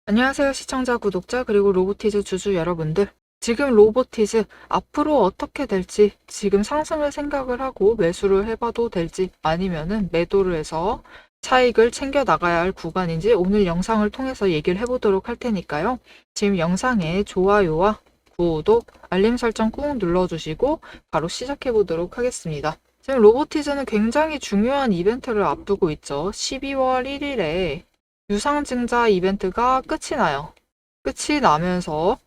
안녕하세요 시청자, 구독자, 그리고 로보티즈 주주 여러분들. 지금 로보티즈 앞으로 어떻게 될지, 지금 상승을 생각을 하고 매수를 해봐도 될지, 아니면은 매도를 해서 차익을 챙겨 나가야 할 구간인지 오늘 영상을 통해서 얘기를 해보도록 할 테니까요. 지금 영상에 좋아요와 구독, 알림 설정 꾹 눌러주시고 바로 시작해보도록 하겠습니다. 지금 로보티즈는 굉장히 중요한 이벤트를 앞두고 있죠. 12월 1일에 유상증자 이벤트가 끝이 나요. 끝이 나면서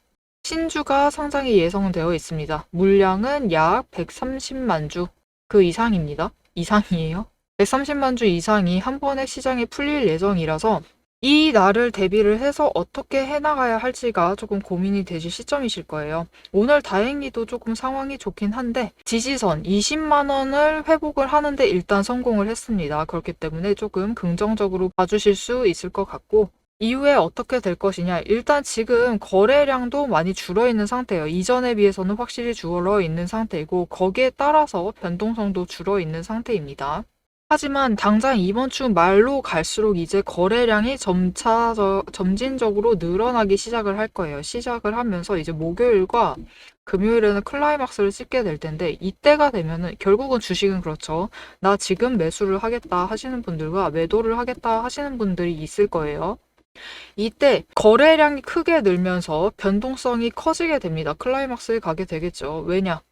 신주가 상장이 예정되어 있습니다. 물량은 약 130만 주 그 이상입니다. 이상이에요. 130만 주 이상이 한 번에 시장에 풀릴 예정이라서 이 날을 대비를 해서 어떻게 해나가야 할지가 조금 고민이 되실 시점이실 거예요. 오늘 다행히도 조금 상황이 좋긴 한데 지지선 20만 원을 회복을 하는데 일단 성공을 했습니다. 그렇기 때문에 조금 긍정적으로 봐주실 수 있을 것 같고, 이후에 어떻게 될 것이냐, 일단 지금 거래량도 많이 줄어있는 상태예요. 이전에 비해서는 확실히 줄어있는 상태이고 거기에 따라서 변동성도 줄어있는 상태입니다. 하지만 당장 이번 주 말로 갈수록 이제 거래량이 점진적으로 늘어나기 시작을 할 거예요. 시작을 하면서 이제 목요일과 금요일에는 클라이막스를 찍게 될 텐데, 이때가 되면은 결국은 주식은 그렇죠. 나 지금 매수를 하겠다 하시는 분들과 매도를 하겠다 하시는 분들이 있을 거예요. 이때 거래량이 크게 늘면서 변동성이 커지게 됩니다. 클라이막스에 가게 되겠죠. 왜냐?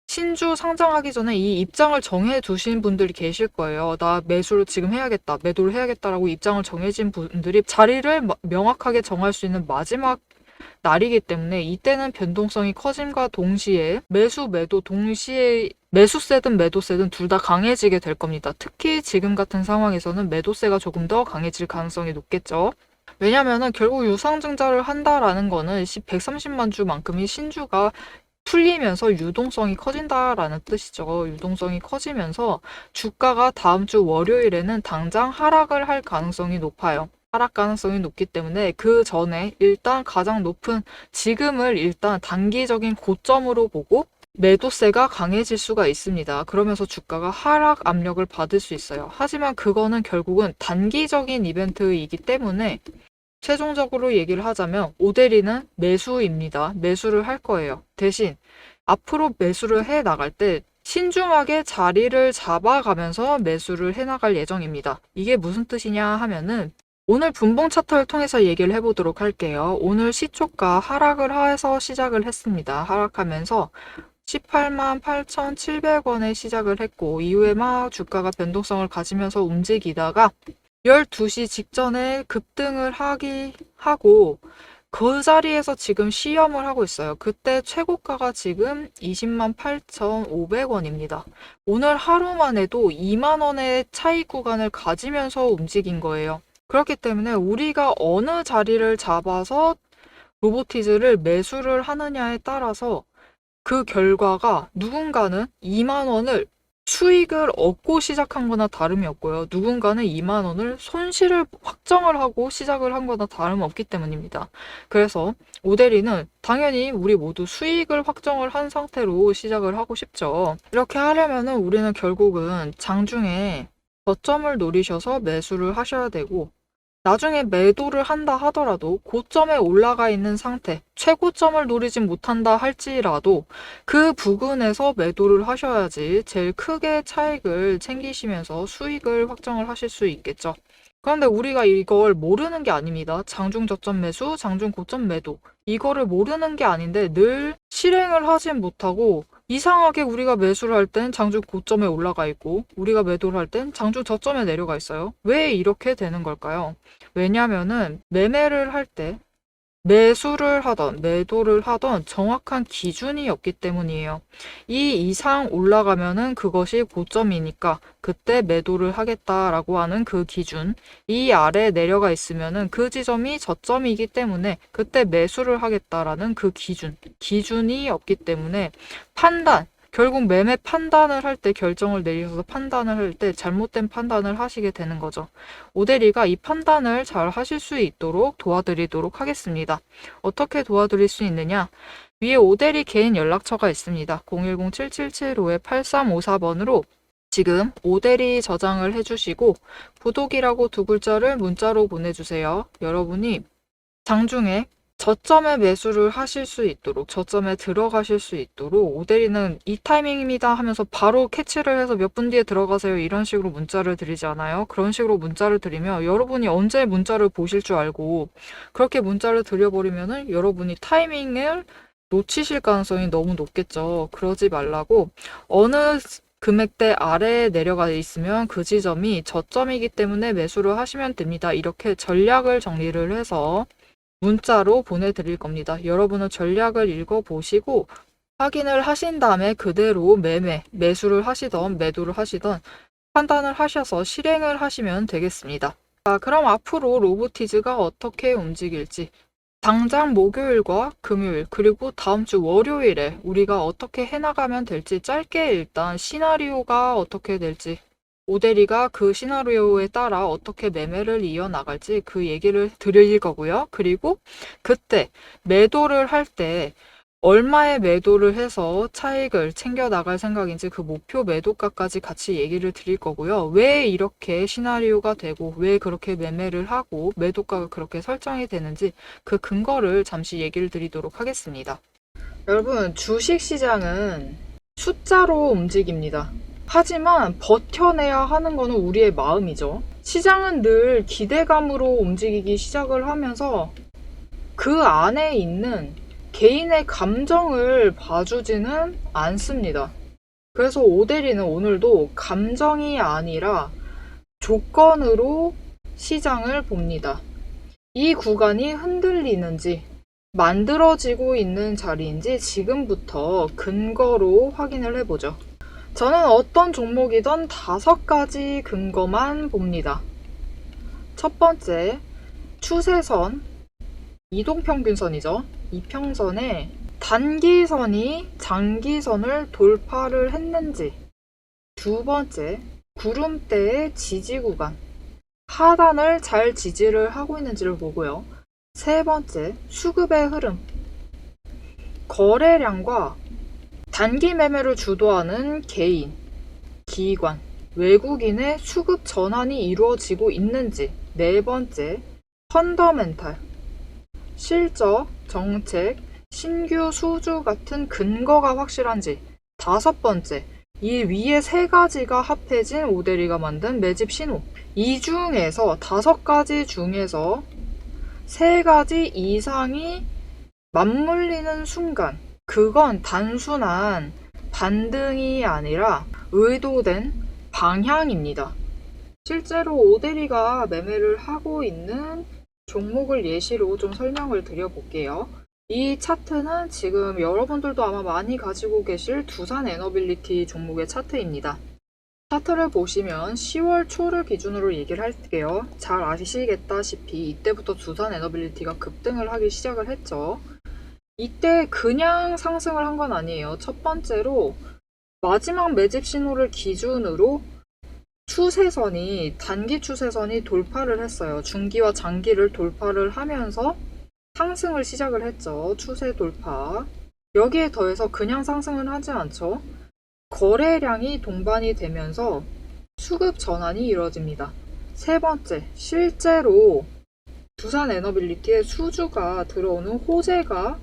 신주 상장하기 전에 이 입장을 정해 두신 분들이 계실 거예요. 나 매수를 지금 해야겠다, 매도를 해야겠다라고 입장을 정해진 분들이 자리를 명확하게 정할 수 있는 마지막 날이기 때문에, 이때는 변동성이 커짐과 동시에 매수, 매도 동시에 매수세든 매도세든 둘 다 강해지게 될 겁니다. 특히 지금 같은 상황에서는 매도세가 조금 더 강해질 가능성이 높겠죠. 왜냐면은 결국 유상증자를 한다라는 거는 130만 주만큼의 신주가 풀리면서 유동성이 커진다라는 뜻이죠. 유동성이 커지면서 주가가 다음 주 월요일에는 당장 하락을 할 가능성이 높아요. 하락 가능성이 높기 때문에 그 전에 일단 가장 높은 지금을 일단 단기적인 고점으로 보고 매도세가 강해질 수가 있습니다. 그러면서 주가가 하락 압력을 받을 수 있어요. 하지만 그거는 결국은 단기적인 이벤트이기 때문에, 최종적으로 얘기를 하자면 오데리는 매수입니다. 매수를 할 거예요. 대신 앞으로 매수를 해 나갈 때 신중하게 자리를 잡아가면서 매수를 해 나갈 예정입니다. 이게 무슨 뜻이냐 하면은, 오늘 분봉 차트를 통해서 얘기를 해보도록 할게요. 오늘 시초가 하락을 해서 시작을 했습니다. 하락하면서 18만 8,700원에 시작을 했고, 이후에 막 주가가 변동성을 가지면서 움직이다가 12시 직전에 급등을 하고 그 자리에서 지금 시험을 하고 있어요. 그때 최고가가 지금 20만 8,500원입니다. 오늘 하루만 해도 2만 원의 차익 구간을 가지면서 움직인 거예요. 그렇기 때문에 우리가 어느 자리를 잡아서 로보티즈를 매수를 하느냐에 따라서 그 결과가, 누군가는 2만 원을 수익을 얻고 시작한 거나 다름이 없고요. 누군가는 2만 원을 손실을 확정을 하고 시작을 한 거나 다름없기 때문입니다. 그래서 오데리는 당연히 우리 모두 수익을 확정을 한 상태로 시작을 하고 싶죠. 이렇게 하려면은 우리는 결국은 장중에 저점을 노리셔서 매수를 하셔야 되고, 나중에 매도를 한다 하더라도 고점에 올라가 있는 상태, 최고점을 노리진 못한다 할지라도 그 부근에서 매도를 하셔야지 제일 크게 차익을 챙기시면서 수익을 확정을 하실 수 있겠죠. 그런데 우리가 이걸 모르는 게 아닙니다. 장중 저점 매수, 장중 고점 매도. 이거를 모르는 게 아닌데 늘 실행을 하진 못하고, 이상하게 우리가 매수를 할 땐 장중 고점에 올라가 있고 우리가 매도를 할 땐 장중 저점에 내려가 있어요. 왜 이렇게 되는 걸까요? 왜냐면은 매매를 할 때 매수를 하던 매도를 하던 정확한 기준이 없기 때문이에요. 이 이상 올라가면은 그것이 고점이니까 그때 매도를 하겠다라고 하는 그 기준, 이 아래 내려가 있으면은 그 지점이 저점이기 때문에 그때 매수를 하겠다라는 그 기준이 없기 때문에 판단, 결국 매매 판단을 할 때, 결정을 내리셔서 판단을 할 때 잘못된 판단을 하시게 되는 거죠. 오데리가 이 판단을 잘 하실 수 있도록 도와드리도록 하겠습니다. 어떻게 도와드릴 수 있느냐? 위에 오데리 개인 연락처가 있습니다. 010-7775-8354번으로 지금 오데리 저장을 해주시고 구독이라고 두 글자를 문자로 보내주세요. 여러분이 장중에 저점에 매수를 하실 수 있도록, 저점에 들어가실 수 있도록 오대리는 이 타이밍입니다 하면서 바로 캐치를 해서 몇 분 뒤에 들어가세요 이런 식으로 문자를 드리지 않아요. 그런 식으로 문자를 드리면 여러분이 언제 문자를 보실 줄 알고 그렇게 문자를 드려버리면은 여러분이 타이밍을 놓치실 가능성이 너무 높겠죠. 그러지 말라고 어느 금액대 아래에 내려가 있으면 그 지점이 저점이기 때문에 매수를 하시면 됩니다. 이렇게 전략을 정리를 해서 문자로 보내드릴 겁니다. 여러분은 전략을 읽어보시고 확인을 하신 다음에 그대로 매수를 하시던 매도를 하시던 판단을 하셔서 실행을 하시면 되겠습니다. 자, 그럼 앞으로 로보티즈가 어떻게 움직일지 당장 목요일과 금요일 그리고 다음 주 월요일에 우리가 어떻게 해나가면 될지 짧게 일단 시나리오가 어떻게 될지 오대리가 그 시나리오에 따라 어떻게 매매를 이어나갈지 그 얘기를 드릴 거고요. 그리고 그때 매도를 할 때 얼마의 매도를 해서 차익을 챙겨 나갈 생각인지 그 목표 매도가까지 같이 얘기를 드릴 거고요. 왜 이렇게 시나리오가 되고 왜 그렇게 매매를 하고 매도가가 그렇게 설정이 되는지 그 근거를 잠시 얘기를 드리도록 하겠습니다. 여러분, 주식시장은 숫자로 움직입니다. 하지만 버텨내야 하는 것은 우리의 마음이죠. 시장은 늘 기대감으로 움직이기 시작을 하면서 그 안에 있는 개인의 감정을 봐주지는 않습니다. 그래서 오대리는 오늘도 감정이 아니라 조건으로 시장을 봅니다. 이 구간이 흔들리는지 만들어지고 있는 자리인지 지금부터 근거로 확인을 해보죠. 저는 어떤 종목이든 5가지 근거만 봅니다. 첫 번째, 추세선, 이동평균선이죠. 이평선에 단기선이 장기선을 돌파를 했는지. 두 번째, 구름대의 지지 구간, 하단을 잘 지지를 하고 있는지를 보고요. 세 번째, 수급의 흐름, 거래량과 단기 매매를 주도하는 개인, 기관, 외국인의 수급 전환이 이루어지고 있는지. 네 번째, 펀더멘탈, 실적, 정책, 신규 수주 같은 근거가 확실한지. 다섯 번째, 이 위에 3가지가 합해진 오대리가 만든 매집 신호. 이 중에서 5가지 중에서 3가지 이상이 맞물리는 순간 그건 단순한 반등이 아니라 의도된 방향입니다. 실제로 오대리가 매매를 하고 있는 종목을 예시로 좀 설명을 드려볼게요. 이 차트는 지금 여러분들도 아마 많이 가지고 계실 두산 에너빌리티 종목의 차트입니다. 차트를 보시면 10월 초를 기준으로 얘기를 할게요. 잘 아시겠다시피 이때부터 두산 에너빌리티가 급등을 하기 시작을 했죠. 이때 그냥 상승을 한 건 아니에요. 첫 번째로 마지막 매집 신호를 기준으로 단기 추세선이 돌파를 했어요. 중기와 장기를 돌파를 하면서 상승을 시작을 했죠. 추세 돌파. 여기에 더해서 그냥 상승은 하지 않죠. 거래량이 동반이 되면서 수급 전환이 이루어집니다. 세 번째, 실제로 두산 에너빌리티의 수주가 들어오는 호재가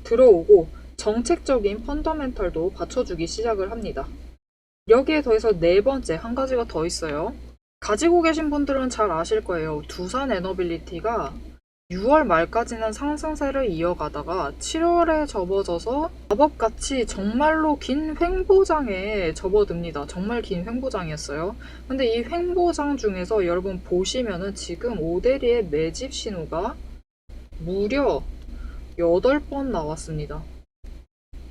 들어오고 정책적인 펀더멘털도 받쳐주기 시작을 합니다. 여기에 더해서 네 번째, 한 가지가 더 있어요. 가지고 계신 분들은 잘 아실 거예요. 두산 에너빌리티가 6월 말까지는 상승세를 이어가다가 7월에 접어져서 마법같이 정말로 긴 횡보장에 접어듭니다. 정말 긴 횡보장이었어요. 근데 이 횡보장 중에서 여러분 보시면은 지금 오대리의 매집 신호가 무려 8번 나왔습니다.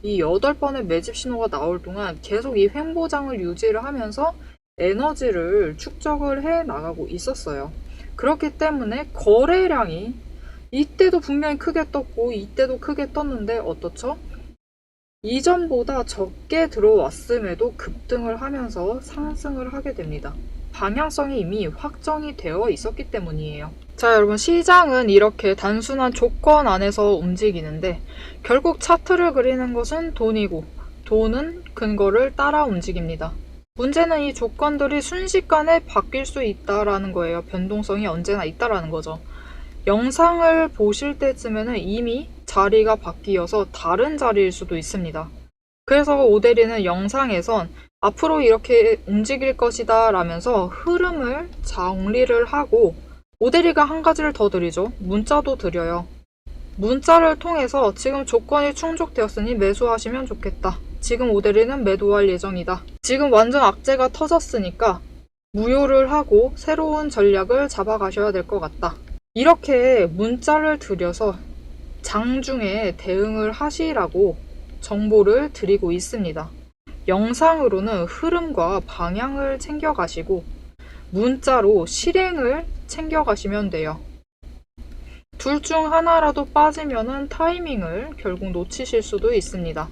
이 8번의 매집 신호가 나올 동안 계속 이 횡보장을 유지를 하면서 에너지를 축적을 해 나가고 있었어요. 그렇기 때문에 거래량이 이때도 분명히 크게 떴고 이때도 크게 떴는데 어떻죠? 이전보다 적게 들어왔음에도 급등을 하면서 상승을 하게 됩니다. 방향성이 이미 확정이 되어 있었기 때문이에요. 자, 여러분, 시장은 이렇게 단순한 조건 안에서 움직이는데 결국 차트를 그리는 것은 돈이고 돈은 근거를 따라 움직입니다. 문제는 이 조건들이 순식간에 바뀔 수 있다라는 거예요. 변동성이 언제나 있다라는 거죠. 영상을 보실 때쯤에는 이미 자리가 바뀌어서 다른 자리일 수도 있습니다. 그래서 오대리는 영상에선 앞으로 이렇게 움직일 것이다 라면서 흐름을 정리를 하고, 오대리가 한 가지를 더 드리죠. 문자도 드려요. 문자를 통해서 지금 조건이 충족되었으니 매수하시면 좋겠다. 지금 오대리는 매도할 예정이다. 지금 완전 악재가 터졌으니까 무효를 하고 새로운 전략을 잡아가셔야 될 것 같다. 이렇게 문자를 드려서 장중에 대응을 하시라고 정보를 드리고 있습니다. 영상으로는 흐름과 방향을 챙겨가시고 문자로 실행을 챙겨가시면 돼요. 둘 중 하나라도 빠지면은 타이밍을 결국 놓치실 수도 있습니다.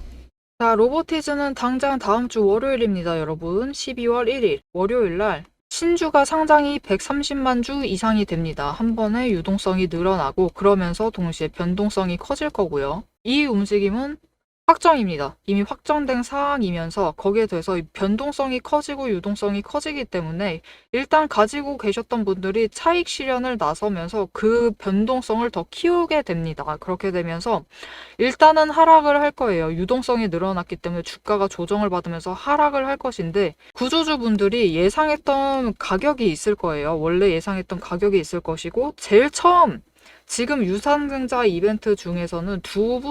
자, 로보티즈는 당장 다음 주 월요일입니다, 여러분. 12월 1일 월요일 날 신주가 상장이 130만 주 이상이 됩니다. 한 번에 유동성이 늘어나고 그러면서 동시에 변동성이 커질 거고요. 이 움직임은 확정입니다. 이미 확정된 사항이면서 거기에 더해서 변동성이 커지고 유동성이 커지기 때문에 일단 가지고 계셨던 분들이 차익 실현을 나서면서 그 변동성을 더 키우게 됩니다. 그렇게 되면서 일단은 하락을 할 거예요. 유동성이 늘어났기 때문에 주가가 조정을 받으면서 하락을 할 것인데, 구조주분들이 예상했던 가격이 있을 거예요. 원래 예상했던 가격이 있을 것이고, 제일 처음 지금 유상증자 이벤트 중에서는 두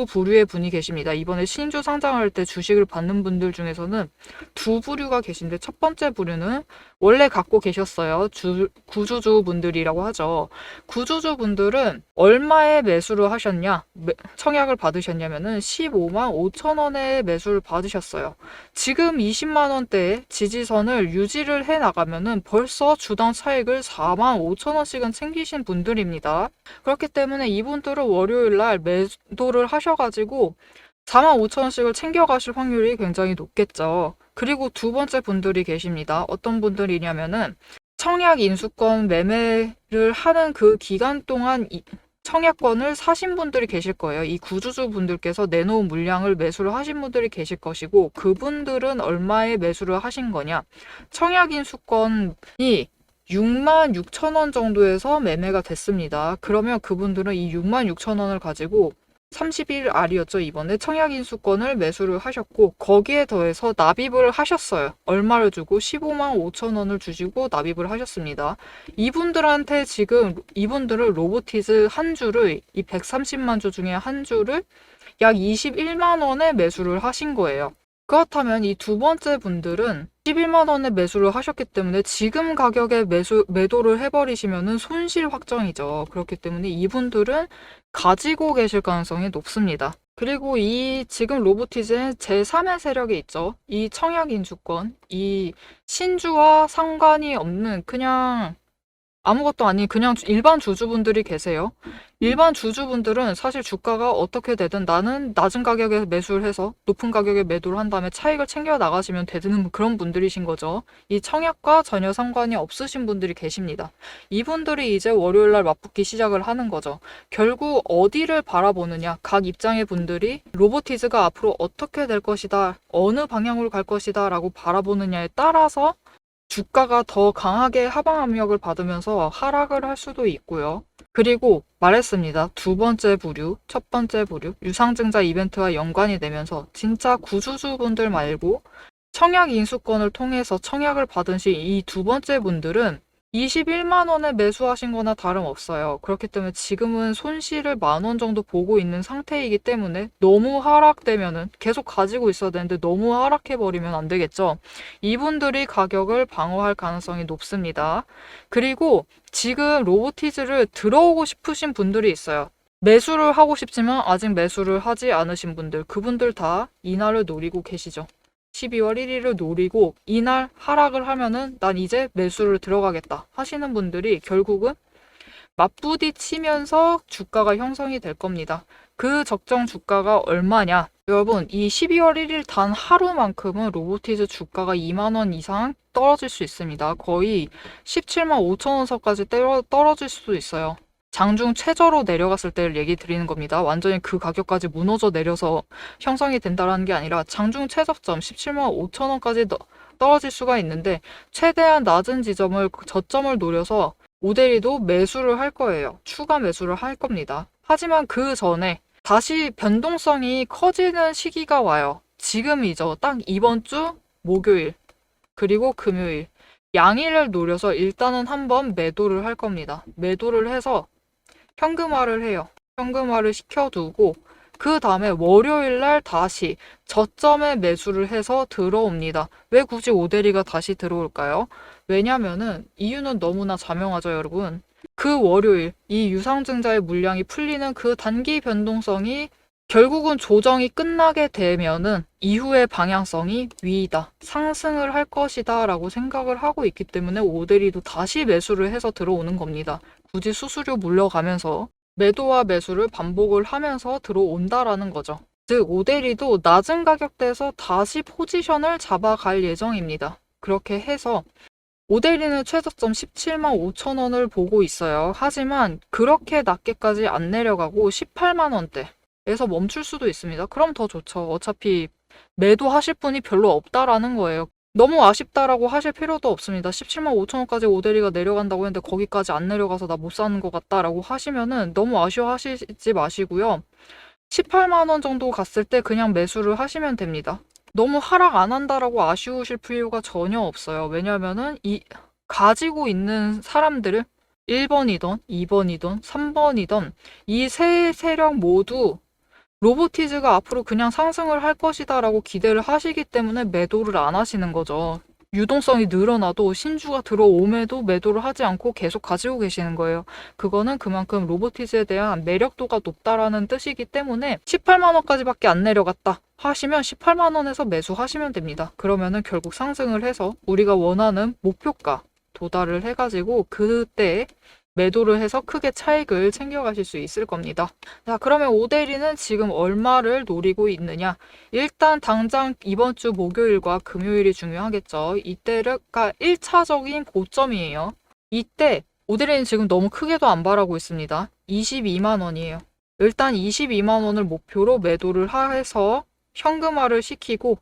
부류의 분이 계십니다. 이번에 신주 상장할 때 주식을 받는 분들 중에서는 두 부류가 계신데, 첫 번째 부류는 원래 갖고 계셨어요. 구주주 분들이라고 하죠. 구주주 분들은 얼마에 매수를 하셨냐? 청약을 받으셨냐면은 15만 5천 원에 매수를 받으셨어요. 지금 20만 원대의 지지선을 유지를 해 나가면은 벌써 주당 차익을 4만 5천 원씩은 챙기신 분들입니다. 그렇기 때문에 이분들은 월요일 날 매도를 하셔가지고 4만 5천 원씩을 챙겨가실 확률이 굉장히 높겠죠. 그리고 두 번째 분들이 계십니다. 어떤 분들이냐면은 청약 인수권 매매를 하는 그 기간 동안 청약권을 사신 분들이 계실 거예요. 이 구주주 분들께서 내놓은 물량을 매수를 하신 분들이 계실 것이고, 그분들은 얼마에 매수를 하신 거냐? 청약 인수권이 6만 6천 원 정도에서 매매가 됐습니다. 그러면 그분들은 이 6만 6천 원을 가지고 30일 알이었죠. 이번에 청약인수권을 매수를 하셨고, 거기에 더해서 납입을 하셨어요. 얼마를 주고 15만 5천 원을 주시고 납입을 하셨습니다. 이분들한테 지금 이분들은 로보티즈 한 주를, 이 130만 주 중에 한 주를 약 21만 원에 매수를 하신 거예요. 그렇다면 이 두 번째 분들은 11만 원에 매수를 하셨기 때문에 지금 가격에 매도를 해버리시면은 손실 확정이죠. 그렇기 때문에 이분들은 가지고 계실 가능성이 높습니다. 그리고 이 지금 로보티즈의 제3의 세력이 있죠. 이 청약인수권, 이 신주와 상관이 없는 그냥 아무것도 아닌 그냥 일반 주주분들이 계세요. 일반 주주분들은 사실 주가가 어떻게 되든 나는 낮은 가격에 매수를 해서 높은 가격에 매도를 한 다음에 차익을 챙겨 나가시면 되는 그런 분들이신 거죠. 이 청약과 전혀 상관이 없으신 분들이 계십니다. 이분들이 이제 월요일날 맞붙기 시작을 하는 거죠. 결국 어디를 바라보느냐, 각 입장의 분들이 로보티즈가 앞으로 어떻게 될 것이다, 어느 방향으로 갈 것이다 라고 바라보느냐에 따라서 주가가 더 강하게 하방 압력을 받으면서 하락을 할 수도 있고요. 그리고 말했습니다. 두 번째 부류, 첫 번째 부류, 유상증자 이벤트와 연관이 되면서 진짜 구주주분들 말고 청약 인수권을 통해서 청약을 받으신 이 두 번째 분들은 21만 원에 매수하신 거나 다름없어요. 그렇기 때문에 지금은 손실을 10,000원 정도 보고 있는 상태이기 때문에 너무 하락되면은 계속 가지고 있어야 되는데 너무 하락해버리면 안 되겠죠. 이분들이 가격을 방어할 가능성이 높습니다. 그리고 지금 로보티즈를 들어오고 싶으신 분들이 있어요. 매수를 하고 싶지만 아직 매수를 하지 않으신 분들, 그분들 다 이날을 노리고 계시죠. 12월 1일을 노리고 이날 하락을 하면은 난 이제 매수를 들어가겠다 하시는 분들이 결국은 맞부딪히면서 주가가 형성이 될 겁니다. 그 적정 주가가 얼마냐? 여러분, 이 12월 1일 단 하루만큼은 로보티즈 주가가 2만 원 이상 떨어질 수 있습니다. 거의 17만 5천 원서까지 떨어질 수도 있어요. 장중 최저로 내려갔을 때를 얘기 드리는 겁니다. 완전히 그 가격까지 무너져 내려서 형성이 된다는 게 아니라 장중 최저점 17만 5천 원까지 떨어질 수가 있는데, 최대한 낮은 지점을 저점을 노려서 오대리도 매수를 할 거예요. 추가 매수를 할 겁니다. 하지만 그 전에 다시 변동성이 커지는 시기가 와요. 지금이죠. 딱 이번 주 목요일 그리고 금요일 양일을 노려서 일단은 한번 매도를 할 겁니다. 매도를 해서 현금화를 해요. 현금화를 시켜두고 그 다음에 월요일 날 다시 저점에 매수를 해서 들어옵니다. 왜 굳이 오대리가 다시 들어올까요? 왜냐면은 이유는 너무나 자명하죠, 여러분. 그 월요일 이 유상증자의 물량이 풀리는 그 단기 변동성이 결국은 조정이 끝나게 되면은 이후의 방향성이 위이다, 상승을 할 것이다 라고 생각을 하고 있기 때문에 오대리도 다시 매수를 해서 들어오는 겁니다. 굳이 수수료 물려가면서 매도와 매수를 반복을 하면서 들어온다라는 거죠. 즉 오대리도 낮은 가격대에서 다시 포지션을 잡아갈 예정입니다. 그렇게 해서 오대리는 최저점 17만 5천 원을 보고 있어요. 하지만 그렇게 낮게까지 안 내려가고 18만 원대에서 멈출 수도 있습니다. 그럼 더 좋죠. 어차피 매도하실 분이 별로 없다라는 거예요. 너무 아쉽다라고 하실 필요도 없습니다. 17만 5천 원까지 오대리가 내려간다고 했는데 거기까지 안 내려가서 나 못 사는 것 같다라고 하시면은 너무 아쉬워하시지 마시고요. 18만 원 정도 갔을 때 그냥 매수를 하시면 됩니다. 너무 하락 안 한다라고 아쉬우실 필요가 전혀 없어요. 왜냐면은 가지고 있는 사람들을 1번이던 2번이던 3번이던 이 세 세력 모두 로보티즈가 앞으로 그냥 상승을 할 것이다 라고 기대를 하시기 때문에 매도를 안 하시는 거죠. 유동성이 늘어나도 신주가 들어옴에도 매도를 하지 않고 계속 가지고 계시는 거예요. 그거는 그만큼 로보티즈에 대한 매력도가 높다라는 뜻이기 때문에 18만 원까지밖에 안 내려갔다 하시면 18만 원에서 매수하시면 됩니다. 그러면은 결국 상승을 해서 우리가 원하는 목표가 도달을 해가지고 그때 매도를 해서 크게 차익을 챙겨가실 수 있을 겁니다. 자, 그러면 오대리는 지금 얼마를 노리고 있느냐? 일단 당장 이번 주 목요일과 금요일이 중요하겠죠. 이때가 1차적인 고점이에요. 이때 오대리는 지금 너무 크게도 안 바라고 있습니다. 22만 원이에요. 일단 22만 원을 목표로 매도를 해서 현금화를 시키고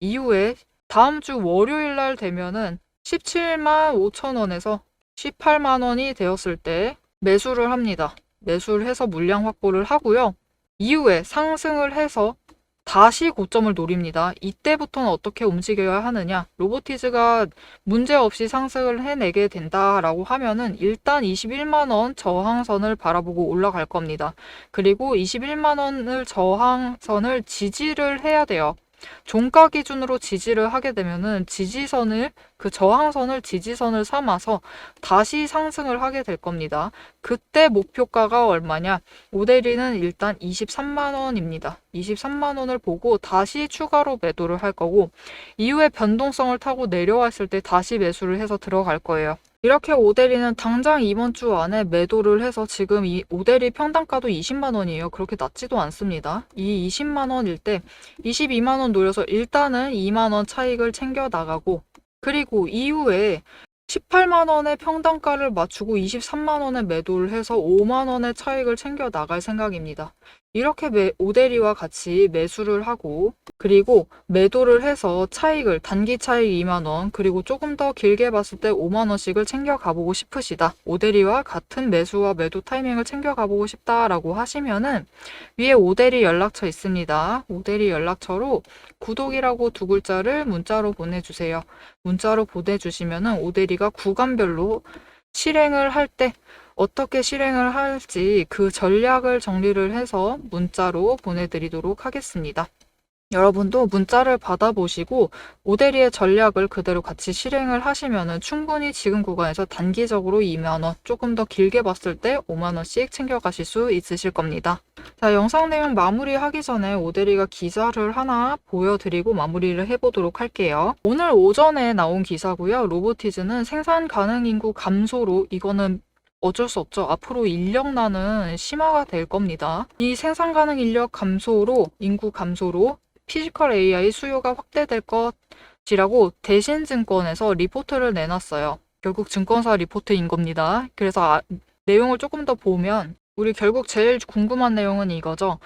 이후에 다음 주 월요일 날 되면은 17만 5천 원에서 18만 원이 되었을 때 매수를 합니다. 매수를 해서 물량 확보를 하고요. 이후에 상승을 해서 다시 고점을 노립니다. 이때부터는 어떻게 움직여야 하느냐? 로보티즈가 문제없이 상승을 해내게 된다라고 하면은 일단 21만 원 저항선을 바라보고 올라갈 겁니다. 그리고 21만 원을 저항선을 지지를 해야 돼요. 종가 기준으로 지지를 하게 되면은 그 저항선을 지지선을 삼아서 다시 상승을 하게 될 겁니다. 그때 목표가가 얼마냐? 오대리는 일단 23만 원입니다. 23만 원을 보고 다시 추가로 매도를 할 거고 이후에 변동성을 타고 내려왔을 때 다시 매수를 해서 들어갈 거예요. 이렇게 오대리는 당장 이번 주 안에 매도를 해서 지금 이 오대리 평단가도 20만 원이에요. 그렇게 낮지도 않습니다. 이 20만 원일 때 22만 원 노려서 일단은 2만 원 차익을 챙겨 나가고 그리고 이후에 18만 원의 평단가를 맞추고 23만 원에 매도를 해서 5만 원의 차익을 챙겨 나갈 생각입니다. 이렇게 오대리와 같이 매수를 하고 그리고 매도를 해서 차익을 단기 차익 2만 원 그리고 조금 더 길게 봤을 때 5만 원씩을 챙겨 가보고 싶으시다. 오대리와 같은 매수와 매도 타이밍을 챙겨 가보고 싶다라고 하시면은 위에 오대리 연락처 있습니다. 오대리 연락처로 구독이라고 두 글자를 문자로 보내주세요. 문자로 보내주시면은 오대리가 구간별로 실행을 할 때 어떻게 실행을 할지 그 전략을 정리를 해서 문자로 보내드리도록 하겠습니다. 여러분도 문자를 받아보시고 오대리의 전략을 그대로 같이 실행을 하시면 충분히 지금 구간에서 단기적으로 2만 원, 조금 더 길게 봤을 때 5만 원씩 챙겨가실 수 있으실 겁니다. 자, 영상 내용 마무리하기 전에 오대리가 기사를 하나 보여드리고 마무리를 해보도록 할게요. 오늘 오전에 나온 기사고요. 로보티즈는 생산 가능 인구 감소로 이거는 어쩔 수 없죠. 앞으로 인력난은 심화가 될 겁니다. 이 생산 가능 인력 감소로, 인구 감소로 피지컬 AI 수요가 확대될 것이라고 대신증권에서 리포트를 내놨어요. 결국 증권사 리포트인 겁니다. 그래서 내용을 조금 더 보면 우리 결국 제일 궁금한 내용은 이거죠.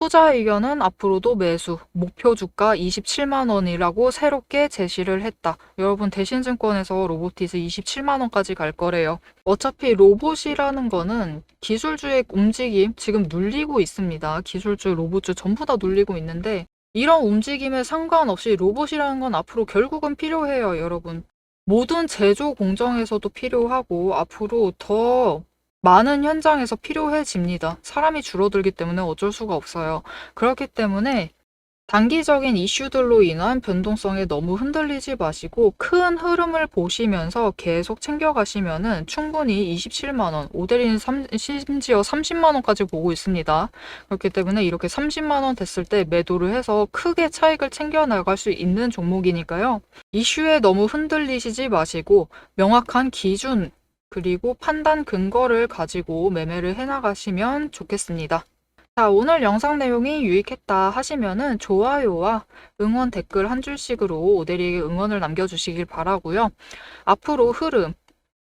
투자 의견은 앞으로도 매수, 목표 주가 27만 원이라고 새롭게 제시를 했다. 여러분, 대신증권에서 로보티즈 27만 원까지 갈 거래요. 어차피 로봇이라는 거는 기술주의 움직임 지금 눌리고 있습니다. 기술주, 로봇주 전부 다 눌리고 있는데 이런 움직임에 상관없이 로봇이라는 건 앞으로 결국은 필요해요, 여러분. 모든 제조 공정에서도 필요하고 앞으로 더 많은 현장에서 필요해집니다. 사람이 줄어들기 때문에 어쩔 수가 없어요. 그렇기 때문에 단기적인 이슈들로 인한 변동성에 너무 흔들리지 마시고 큰 흐름을 보시면서 계속 챙겨가시면은 충분히 27만 원, 오데리는 심지어 30만 원까지 보고 있습니다. 그렇기 때문에 이렇게 30만 원 됐을 때 매도를 해서 크게 차익을 챙겨 나갈 수 있는 종목이니까요. 이슈에 너무 흔들리시지 마시고 명확한 기준 그리고 판단 근거를 가지고 매매를 해나가시면 좋겠습니다. 자, 오늘 영상 내용이 유익했다 하시면은 좋아요와 응원 댓글 한 줄씩으로 오대리에게 응원을 남겨주시길 바라고요. 앞으로 흐름,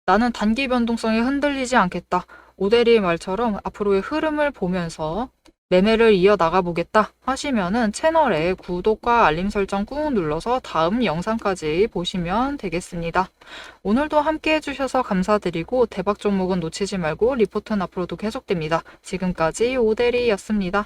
나는 단기 변동성에 흔들리지 않겠다. 오대리의 말처럼 앞으로의 흐름을 보면서 매매를 이어나가 보겠다 하시면은 채널에 구독과 알림 설정 꾹 눌러서 다음 영상까지 보시면 되겠습니다. 오늘도 함께 해주셔서 감사드리고 대박 종목은 놓치지 말고 리포트는 앞으로도 계속됩니다. 지금까지 오대리였습니다.